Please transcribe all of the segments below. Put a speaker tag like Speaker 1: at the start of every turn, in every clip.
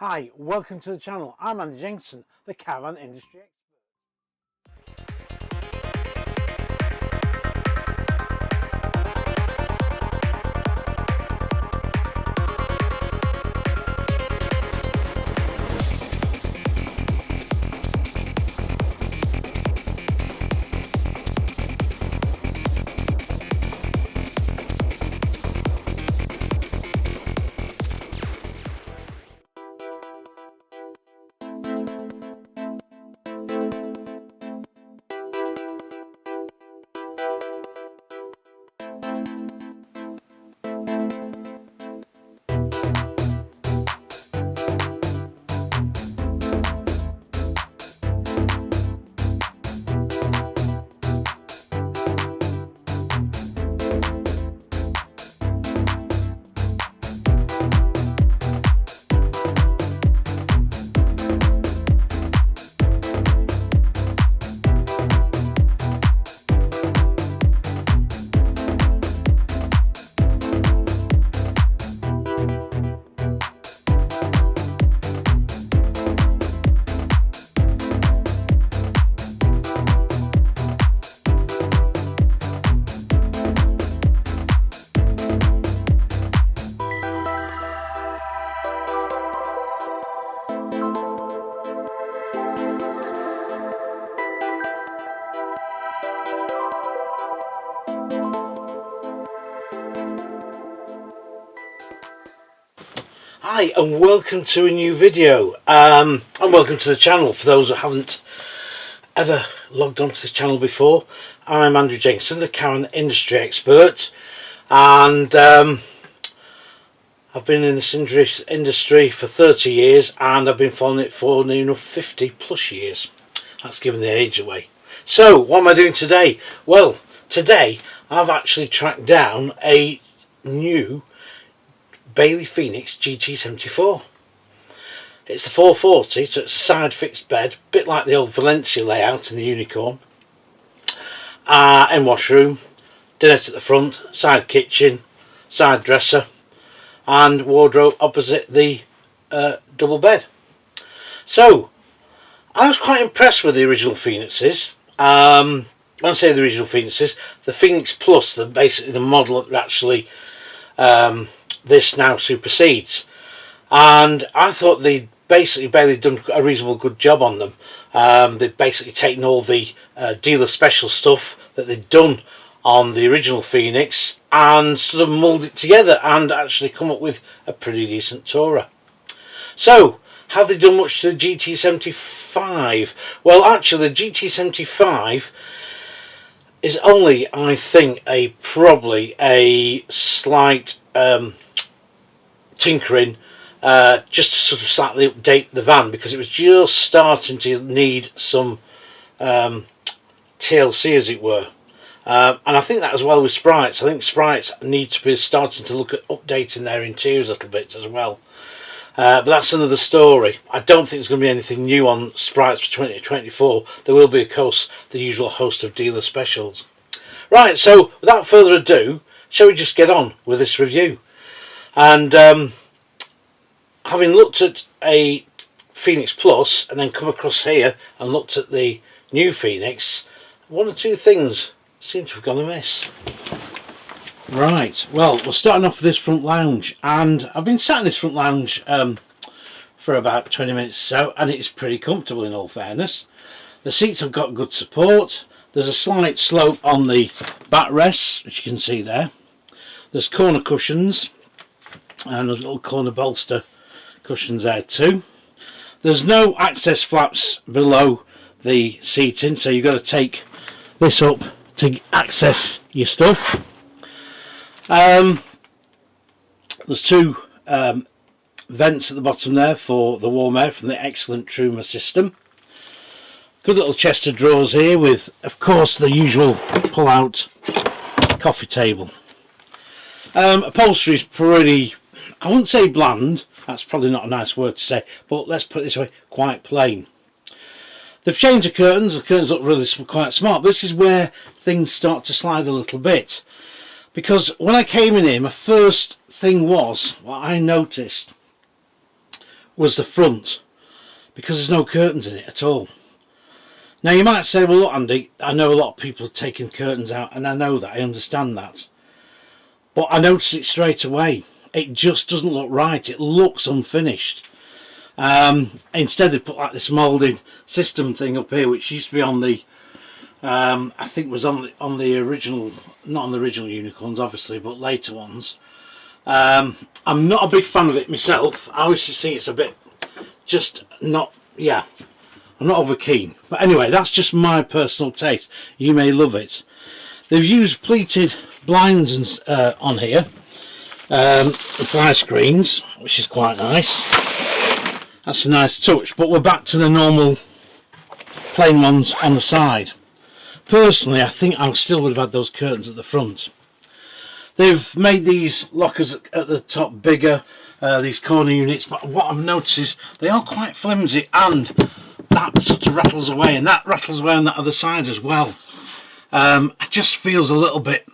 Speaker 1: Hi, welcome to the channel. I'm Andy Jenkinson, the Caravan industry expert. Hi and welcome to a new video and welcome to the channel. For those who haven't ever logged onto this channel before, I'm Andrew Jenkinson, the Caravan industry expert, and I've been in this industry for 30 years and I've been following it for near enough 50 plus years. That's giving the age away. So what am I doing today? Well, today I've actually tracked down a new Phoenix GT75. It's the 440, so it's a side fixed bed, a bit like the old Valencia layout in the Unicorn. And washroom, dinette at the front, side kitchen, side dresser, and wardrobe opposite the double bed. So I was quite impressed with the original Phoenixes. When I say the original Phoenixes, the Phoenix Plus, basically the model that actually this now supersedes, and I thought they'd basically done a reasonable good job on them. They'd basically taken all the dealer special stuff that they'd done on the original Phoenix and sort of moulded it together and actually come up with a pretty decent tourer. So have they done much to the GT75? Well, actually the GT75 is only, I think, probably a slight tinkering, just to sort of slightly update the van, because it was just starting to need some TLC, as it were, and I think that as well with sprites. I think sprites need to be starting to look at updating their interiors a little bit as well, but that's another story. I don't think there's going to be anything new on sprites for 2024. There will be, of course, the usual host of dealer specials. Right, so without further ado, shall we just get on with this review? And having looked at a Phoenix Plus and then come across here and looked at the new Phoenix, one or two things seem to have gone amiss. Right, well, we're starting off with this front lounge, and I've been sat in this front lounge for about 20 minutes or so, and it's pretty comfortable in all fairness. The seats have got good support. There's a slight slope on the backrests, which you can see there. There's corner cushions and a little corner bolster cushions there too. There's no access flaps below the seating, so you've got to take this up to access your stuff. There's two vents at the bottom there for the warm air from the excellent Truma system. Good little chest of drawers here with, of course, the usual pull-out coffee table. Upholstery is pretty, I wouldn't say bland, that's probably not a nice word to say, but let's put it this way, quite plain. They've changed the curtains look really quite smart, but this is where things start to slide a little bit. Because when I came in here, my first thing was, what I noticed was the front, because there's no curtains in it at all. Now you might say, well look Andy, I know a lot of people have taken curtains out, and I know that, I understand that, but I noticed it straight away. It just doesn't look right. It looks unfinished. Instead they put like this moulding system thing up here, which used to be on the I think was on the original, not on the original Unicorns obviously, but later ones. I'm not a big fan of it myself. I always see it's a bit just not, yeah, I'm not over keen. But anyway, that's just my personal taste. You may love it. They've used pleated blinds and on here, fly screens, which is quite nice. That's a nice touch, but we're back to the normal plain ones on the side. Personally, I think I still would have had those curtains at the front. They've made these lockers at the top bigger, these corner units, but what I've noticed is they are quite flimsy, and that sort of rattles away, and that rattles away on that other side as well. It just feels a little bit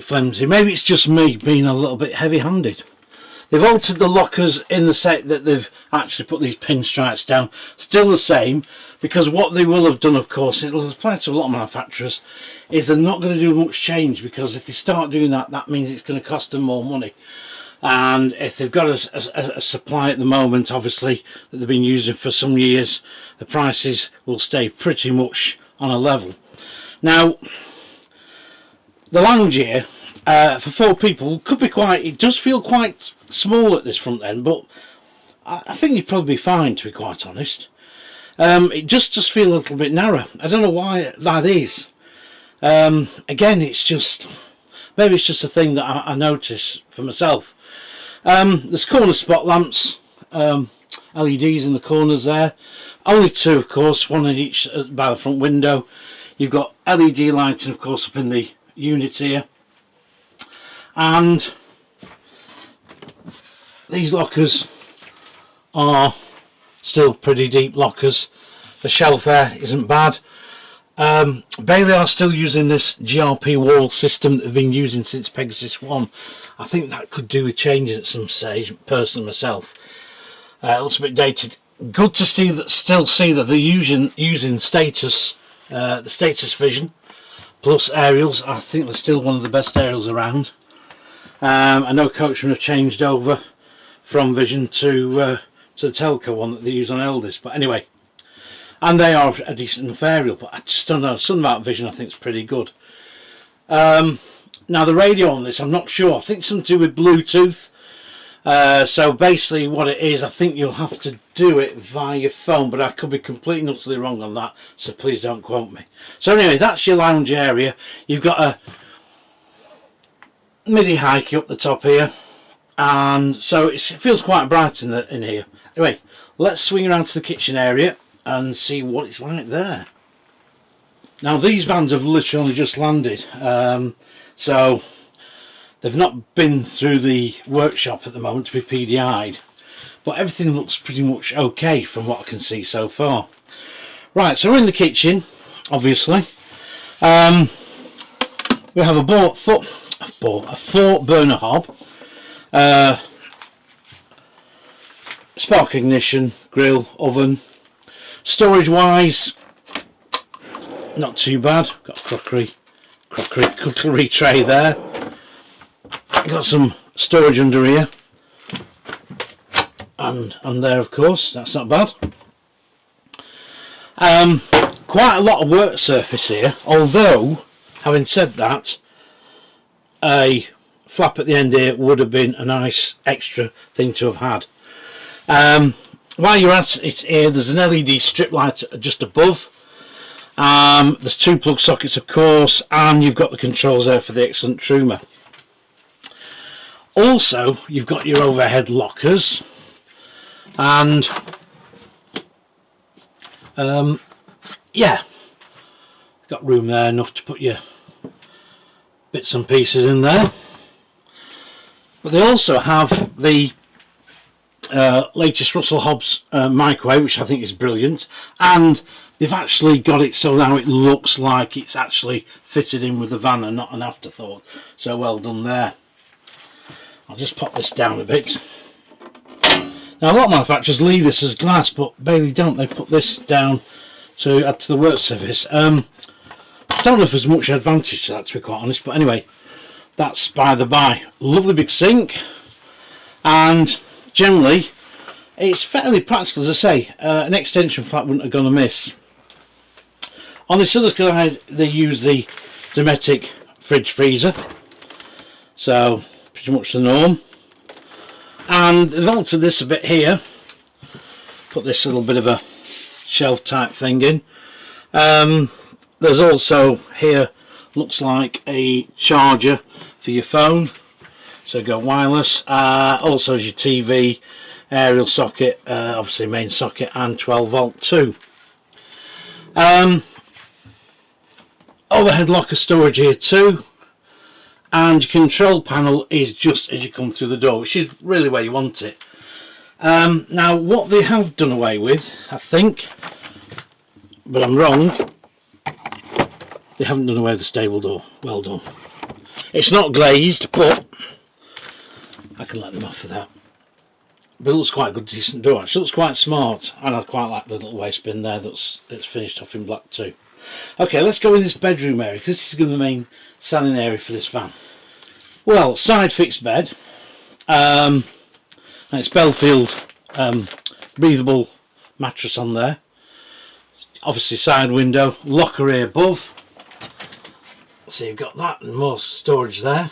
Speaker 1: flimsy. Maybe it's just me being a little bit heavy-handed. They've altered the lockers in the set that they've actually put these pinstripes down. Still the same, because what they will have done, of course, it will apply to a lot of manufacturers, is they're not going to do much change, because if they start doing that, that means it's going to cost them more money. And if they've got a supply at the moment, obviously, that they've been using for some years, the prices will stay pretty much on a level. Now, the lounge here, for 4 people, could be quite, it does feel quite small at this front end, but I think you'd probably be fine, to be quite honest. It just feel a little bit narrow. I don't know why that is. Again, it's just, maybe it's just a thing that I notice for myself. There's corner spot lamps, LEDs in the corners there. Only 2, of course, one in each by the front window. You've got LED lighting, of course, up in the unit here. And these lockers are still pretty deep lockers. The shelf there isn't bad. Bailey are still using this GRP wall system that they've been using since Pegasus 1. I think that could do with changes at some stage, personally myself. It looks a bit dated. Good to see that, still see that they're using Status, the Status Vision plus aerials. I think they're still one of the best aerials around. I know Coachman have changed over from Vision to the Telco one that they use on Eldest, but anyway, and they are a decent enough aerial, but I just don't know, something about Vision I think is pretty good. Now the radio on this, I'm not sure, I think something to do with Bluetooth. So basically what it is, I think you'll have to do it via your phone, but I could be completely and utterly wrong on that, so please don't quote me. So anyway, that's your lounge area. You've got a MIDI hike up the top here, and so it feels quite bright in here. Anyway, let's swing around to the kitchen area and see what it's like there. Now these vans have literally just landed, so they've not been through the workshop at the moment to be PDI'd, but everything looks pretty much okay from what I can see so far. Right, so we're in the kitchen, obviously. We have a 4 burner hob, spark ignition, grill, oven. Storage wise, not too bad. Got a cutlery tray there. Got some storage under here, and there, of course, that's not bad. Quite a lot of work surface here, although having said that, a flap at the end here would have been a nice extra thing to have had. While you're at it here, there's an LED strip light just above. There's 2 plug sockets, of course, and you've got the controls there for the excellent Truma. Also, you've got your overhead lockers, and yeah, got room there enough to put your bits and pieces in there. But they also have the latest Russell Hobbs microwave, which I think is brilliant, and they've actually got it so now it looks like it's actually fitted in with the van and not an afterthought, so well done there. I'll just pop this down a bit. Now a lot of manufacturers leave this as glass, but Bailey don't. They put this down to add to the work surface. I don't know if there's much advantage to that, to be quite honest, but anyway, that's by the by. Lovely big sink, and generally it's fairly practical, as I say. An extension flap wouldn't have gone amiss. On this other side they use the Dometic fridge freezer, so pretty much the norm. And they've altered this a bit here, put this little bit of a shelf type thing in. There's also here, looks like a charger for your phone, so go wireless. Also as your TV, aerial socket, obviously main socket, and 12 volt too. Overhead locker storage here too, and your control panel is just as you come through the door, which is really where you want it. Now what they have done away with, I think, but I'm wrong, they haven't done away with the stable door. Well done. It's not glazed, but I can let them off for that. But it looks quite a good, decent door. Actually, it looks quite smart, and I quite like the little waste bin there that's finished off in black too. Okay, let's go in this bedroom area, because this is going to be the main selling area for this van. Well, side fixed bed, and it's Belfield breathable mattress on there. Obviously side window, locker here above. So you've got that and more storage there.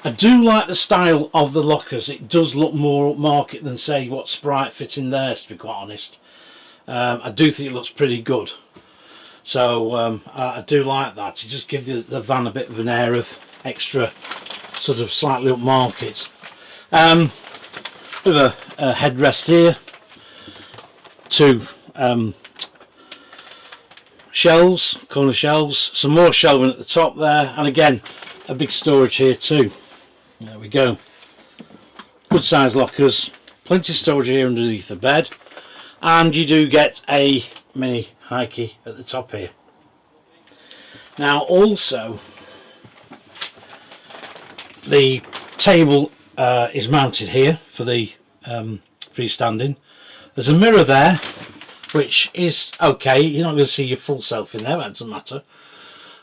Speaker 1: I do like the style of the lockers. It does look more upmarket than say what Sprite fit in there, to be quite honest. I do think it looks pretty good. So I do like that. It just gives the van a bit of an air of extra, sort of slightly upmarket. Bit of a headrest here. Two shelves, corner shelves, some more shelving at the top there, and again a big storage here too. There we go. Good size lockers, plenty of storage here underneath the bed, and you do get a mini high key at the top here. Now also the table is mounted here for the freestanding. There's a mirror there, which is okay. You're not going to see your full self in there, that doesn't matter.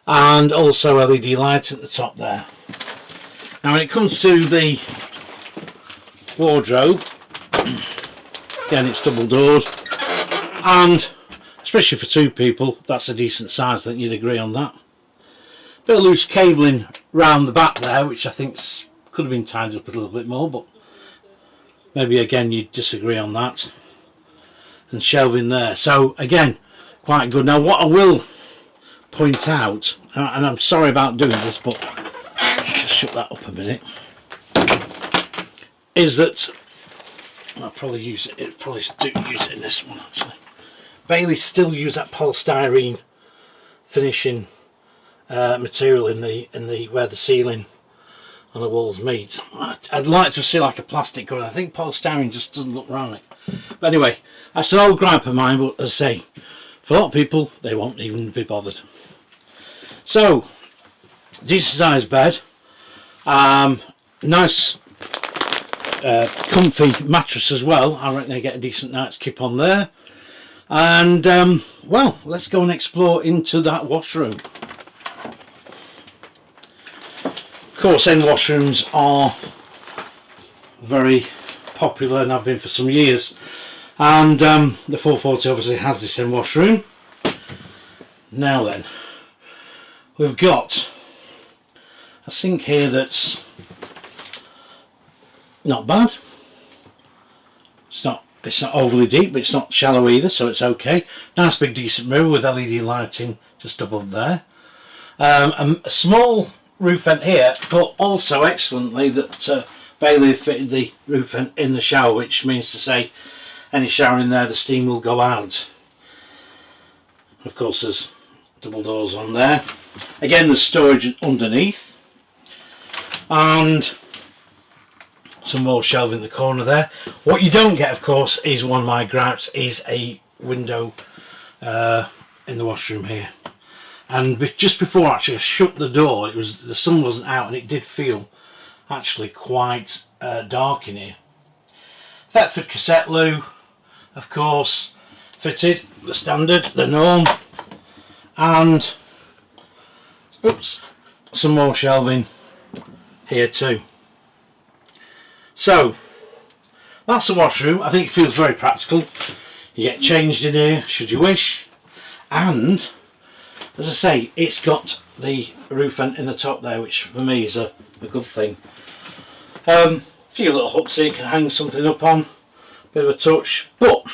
Speaker 1: And also LED lights at the top there. Now when it comes to the wardrobe, again it's double doors, and especially for two people that's a decent size. I think you'd agree on that. Bit of loose cabling round the back there, which I think could have been tidied up a little bit more, but maybe again you'd disagree on that. And shelving there, so again quite good. Now what I will point out, and I'm sorry about doing this, but just shut that up a minute, is that I'll probably use it. Probably do use it in this one actually. Bailey still use that polystyrene finishing material in the where the ceiling and the walls meet. I'd like to see like a plastic cover. I think polystyrene just doesn't look right. But anyway, that's an old gripe of mine, but as I say, for a lot of people they won't even be bothered. So decent sized bed, nice comfy mattress as well. I reckon they get a decent night's keep on there. And well, let's go and explore into that washroom. Of course, end washrooms are very popular and have been for some years, and the 440 obviously has this end washroom. Now then, we've got a sink here that's not bad. It's not overly deep, but it's not shallow either, so it's okay. Nice big decent mirror with LED lighting just above there. A small roof vent here, but also excellently that Bailey fitted the roof vent in the shower, which means to say any shower in there the steam will go out. Of course there's double doors on there. Again there's storage underneath, and some more shelving in the corner there. What you don't get, of course, is one of my gripes, is a window in the washroom here. And just before actually I shut the door, the sun wasn't out and it did feel actually quite dark in here. Thetford cassette loo, of course, fitted, the standard, the norm, and oops, some more shelving here too. So that's the washroom. I think it feels very practical. You get changed in here should you wish, and as I say, it's got the roof vent in the top there, which for me is a good thing. A few little hooks here you can hang something up on, bit of a touch, but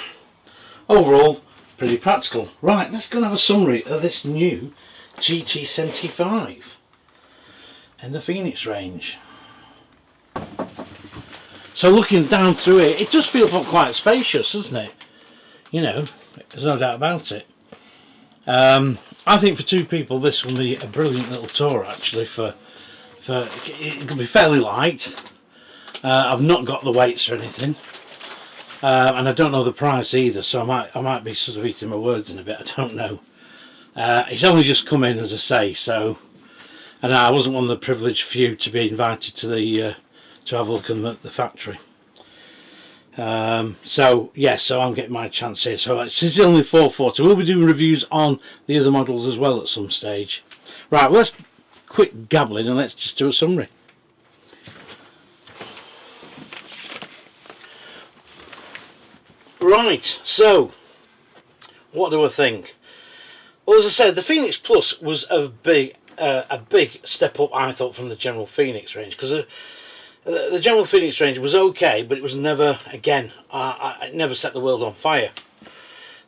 Speaker 1: overall pretty practical. Right, let's go and have a summary of this new GT75 in the Phoenix range. So looking down through it, it does feel quite spacious, doesn't it? You know, there's no doubt about it. I think for two people this will be a brilliant little tour actually. It'll be fairly light. I've not got the weights or anything, and I don't know the price either, so I might be sort of eating my words in a bit. I don't know. It's only just come in, as I say, so, and I wasn't one of the privileged few to be invited to the to have a look at the factory. So yeah, so I'm getting my chance here. So it's only 440. We'll be doing reviews on the other models as well at some stage. Right, well, let's quit gabbling and let's just do a summary. Right, so what do I think? Well, as I said, the Phoenix Plus was a big step up, I thought, from the general Phoenix range, because the general Phoenix range was okay, but it was never, again, it never set the world on fire.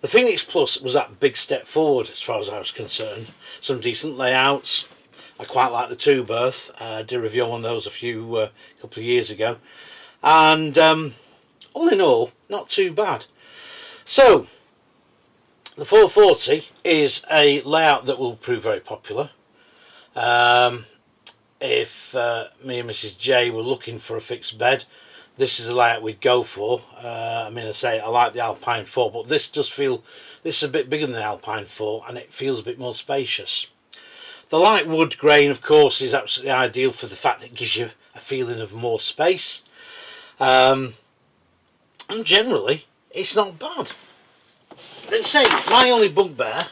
Speaker 1: The Phoenix Plus was that big step forward as far as I was concerned. Some decent layouts. I quite like the two berth. I did a review on those a couple of years ago, and all in all, not too bad. So the 440 is a layout that will prove very popular. If me and Mrs. J were looking for a fixed bed, this is the layout we'd go for. I mean, I say I like the Alpine 4, but this is a bit bigger than the Alpine 4, and it feels a bit more spacious. The light wood grain, of course, is absolutely ideal for the fact that it gives you a feeling of more space. And generally, it's not bad. Let's say my only bugbear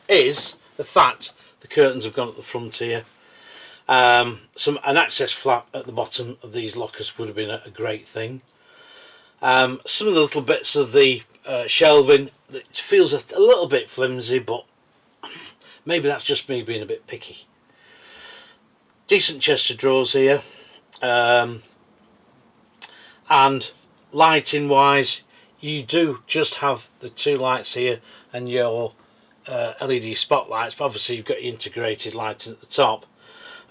Speaker 1: is the fact the curtains have gone at the front here. An access flap at the bottom of these lockers would have been a great thing. Some of the little bits of the shelving, it feels a little bit flimsy, but maybe that's just me being a bit picky. Decent chest of drawers here, and lighting wise, you do just have the two lights here and your LED spotlights, but obviously you've got your integrated lighting at the top.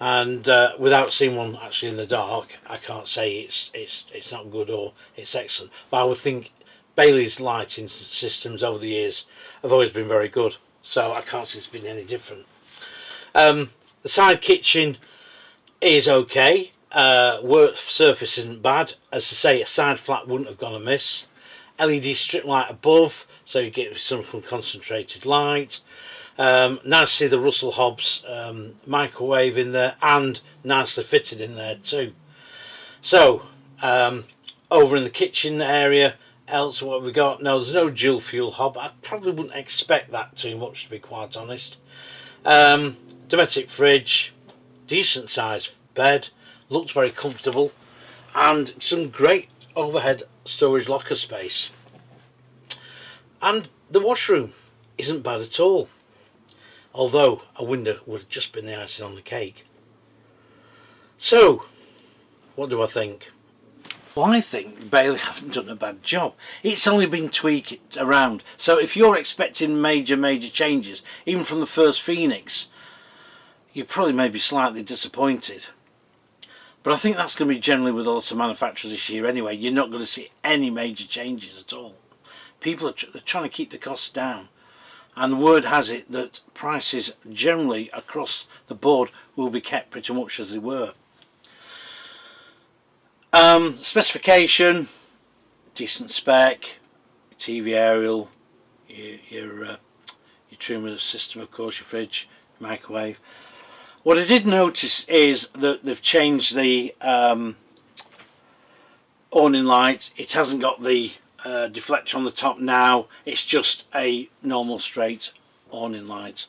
Speaker 1: And without seeing one actually in the dark, I can't say it's not good or it's excellent. But I would think Bailey's lighting systems over the years have always been very good, so I can't see it's been any different. The side kitchen is okay. Work surface isn't bad. As I say, a side flap wouldn't have gone amiss. LED strip light above, so you get some concentrated light. Nice to see the Russell Hobbs microwave in there, and nicely fitted in there too. So over in the kitchen area, else what have we got? No, there's no dual fuel hob. I probably wouldn't expect that too much, to be quite honest. Domestic fridge, decent sized bed, looks very comfortable, and some great overhead storage locker space. And the washroom isn't bad at all, although a window would have just been the icing on the cake. So what do I think? Well, I think Bailey haven't done a bad job. It's only been tweaked around, so if you're expecting major changes, even from the first Phoenix, you probably may be slightly disappointed. But I think that's going to be generally with a lot of manufacturers this year anyway. You're not going to see any major changes at all. People are they're trying to keep the costs down, and the word has it that prices generally across the board will be kept pretty much as they were. Specification, decent spec, TV aerial, your trimmer system, of course, your fridge, microwave. What I did notice is that they've changed the awning light. It hasn't got the deflector on the top now. It's just a normal straight awning light.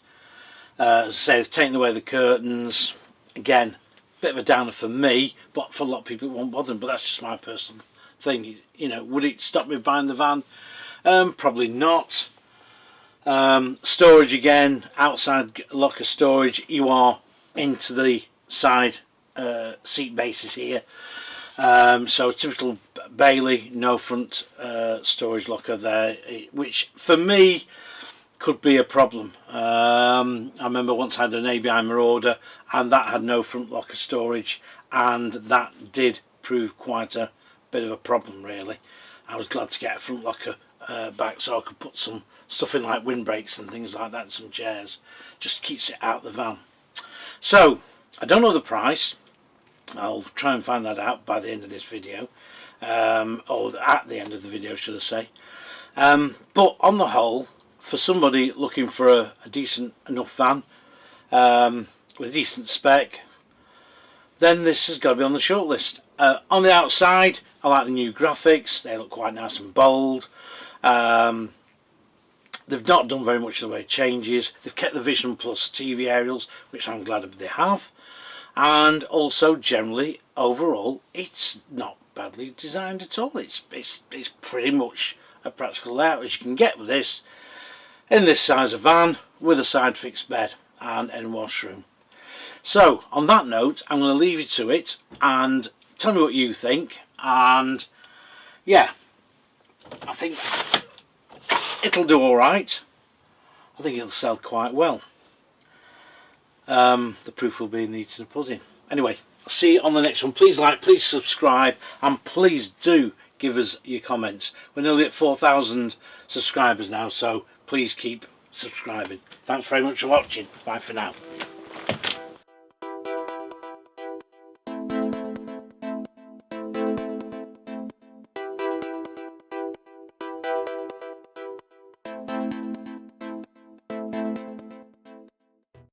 Speaker 1: As I say, they've taken away the curtains. Again, bit of a downer for me, but for a lot of people it won't bother them. But that's just my personal thing. You know, would it stop me buying the van? Probably not. Storage again, outside locker storage. You are into the side seat bases here. So typical Bailey, no front storage locker there, which for me could be a problem. I remember once I had an ABI Marauder and that had no front locker storage, and that did prove quite a bit of a problem really. I was glad to get a front locker back so I could put some stuff in like windbreaks and things like that, and some chairs. Just keeps it out of the van. So I don't know the price. I'll try and find that out by the end of this video, or at the end of the video should I say. But on the whole, for somebody looking for a decent enough van with a decent spec, then this has got to be on the short list. On the outside, I like the new graphics. They look quite nice and bold. They've not done very much in the way of changes. They've kept the Vision Plus TV aerials, which I'm glad they have. And also generally overall it's not badly designed at all. It's pretty much a practical layout as you can get with this in this size of van with a side fixed bed and end washroom. So on that note, I'm going to leave you to it and tell me what you think. And yeah, I think it'll do alright. I think it'll sell quite well. The proof will be in the eating of the pudding. Anyway, I'll see you on the next one. Please like, please subscribe, and please do give us your comments. We're nearly at 4,000 subscribers now, so please keep subscribing. Thanks very much for watching. Bye for now.